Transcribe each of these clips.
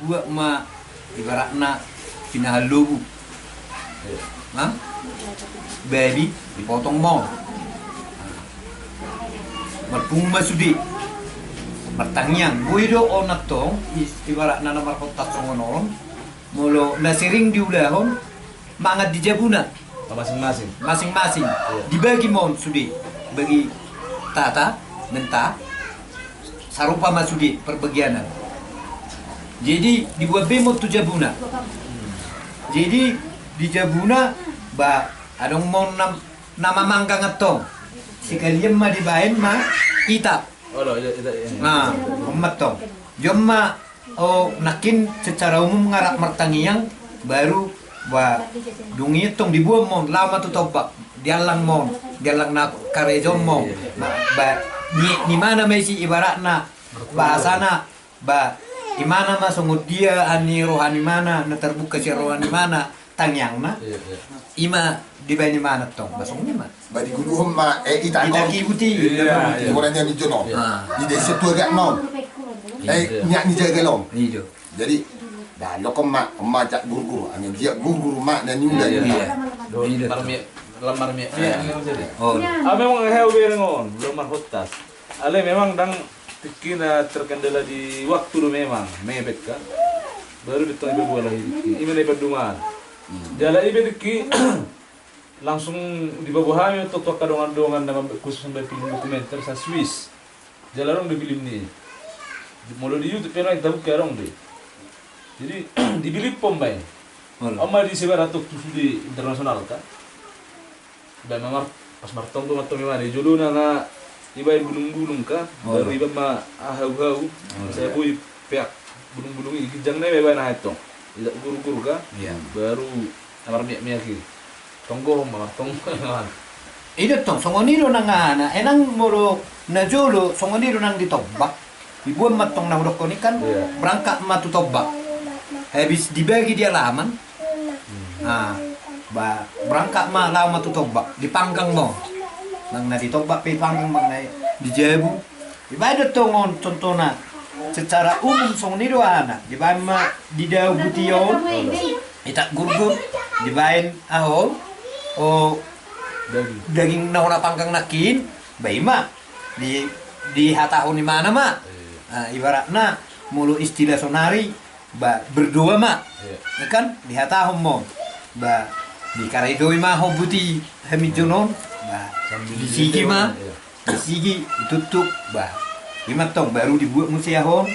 dibuat ma ibaratna pinahalubu. Hah? Baby dipotong mau. Marpung masudi. Martangyang. Buido onat tong ibaratna na markotat songonon. Molo nasiring diulahon mangat di jabuna. Masing-masing. Masing-masing. Dibagi mon sudi. Bagi tata, mentah, sarupa masudi perbagianan. Jadi dibuat bemot tu jabuna. Jadi di jabuna ba adong mon nama mangga ngetong. Sekalian mah dibain mah itap. Oh, iya. Nah, metong. Jomma nakin secara umum ngarap mertangiang baru ba dungi tong dibuat mon lama tu tobak dialang mon dialang na karejom mon ba ni mana mesi ibaratna bahasana ba imana ma sungguh dia ani rohani mana na terbuka si rohani mana tangyang na ima di bani mana tong ba sungguh ma ba di guluhom ma ita kibuti orangnya ni jono di desa tu agak nom nyak ni jaga lom ijo jadi dah lokom mak cak guru angin dia guru mak dan nyunda Lamar mi. oh Memang heu berengon, belum marhotas. Ale memang dang pikina terkendala di waktu lu memang mebet kan. Baru ditong ibe bola hiki. Imene peduman. Jala ibe diki langsung di bawah hamil untuk kadongan-dongan nama khusus sampai film dokumenter sa Swiss. Jala rong di film ni. Mulu di YouTube pernah kita buka rong deh. Jadi dibeli pom bay. Amma di sebar atau di internasional kan. Dan memang pas martong tu martong memang di julu na ibain bulung-bulung kan. Baru iba ma ahau-hau. Saya pui pihak bulung-bulung ini kijang nih ibain na itong. Tidak guru-guru kan. Baru amar miak-miak ki. Tonggo martong kan. ida tong songoniro nangana enang moro na jolo songoniro nang ditobak. Ibuan matong na hurok ni kan berangkat matu tobak. Habis dibagi dia laman, berangkat mah lama tu tobak dipanggang mo, nang nadi tobak panggang mang nai dijebu, ibadat tongon contohna secara umum song ni dua anak dibain mah di daun bution, itak gurgur dibain ahol, daging nauna panggang nakin, bayi mah di hatahun di mana mah, ibaratna mulu istilah sonari. Berdua mak, kan lihat tahun mo, di karedoi mah hobuti hamijonon, di sigi mah, di sigi ditutup, lima tong baru dibuat musiahon,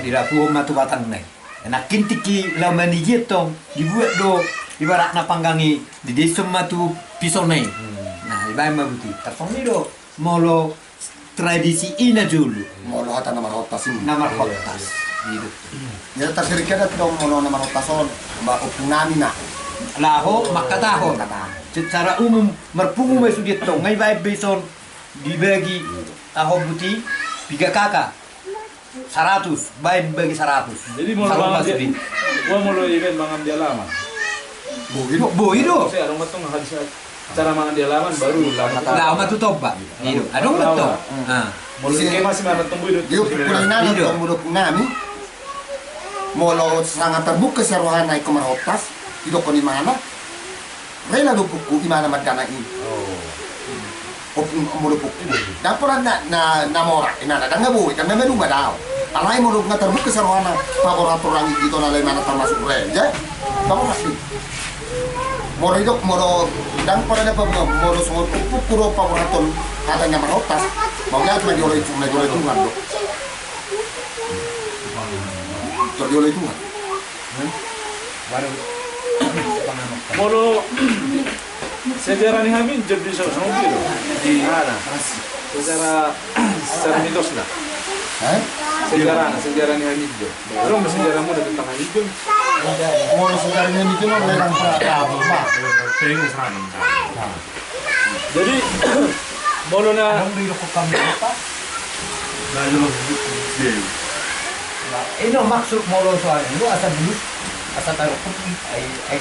di rapuh matu batang nih, enak kintiki lama digit tong dibuat do ibarat na panggangi di desa matu pisone, nah ibarat mah buti, terponi do molo tradisi ina dulu. molo hata nama hotas ini Nama hotas. Gitu. ya terkira dong molo nama hotason mbak opunami na Laho makatahon. Secara umum merpungu mesu dia tong ngai bae beson dibagi taho buti 3 kakak. 100 bae bagi 100. Jadi mau bangun dia, gua mau event bangun dia lama. Boido. Saya orang matong hadis cara mangan di halaman baru Lama tu toba. Ido. Adong betul. Mau sini masih mana tunggu itu. dia pulinana dong molo punami molo sangat terbuka seruhan naik ke hotas itu koni mana rela do buku di mana madana ini molo buku dapur na mora ina na ngabu kan medu madao alai molo nga terbuka seruhan favorator rangi gitu na mana termasuk reja kamu masih moro itu moro dan pada dapat moro semua puro favorator katanya marotas mau lihat lagi oleh itu kan dok terjoleh itu kan Baru Moro sejarah ni kami jadi sama biru di mana secara mitos lah. Sejarah ni kami itu. Orang bersejarah muda tentang kami itu. moro sejarahnya itu no lerang prabu pak Jadi moro na ini maksud molo soalnya lu asal dulu asal taruh ay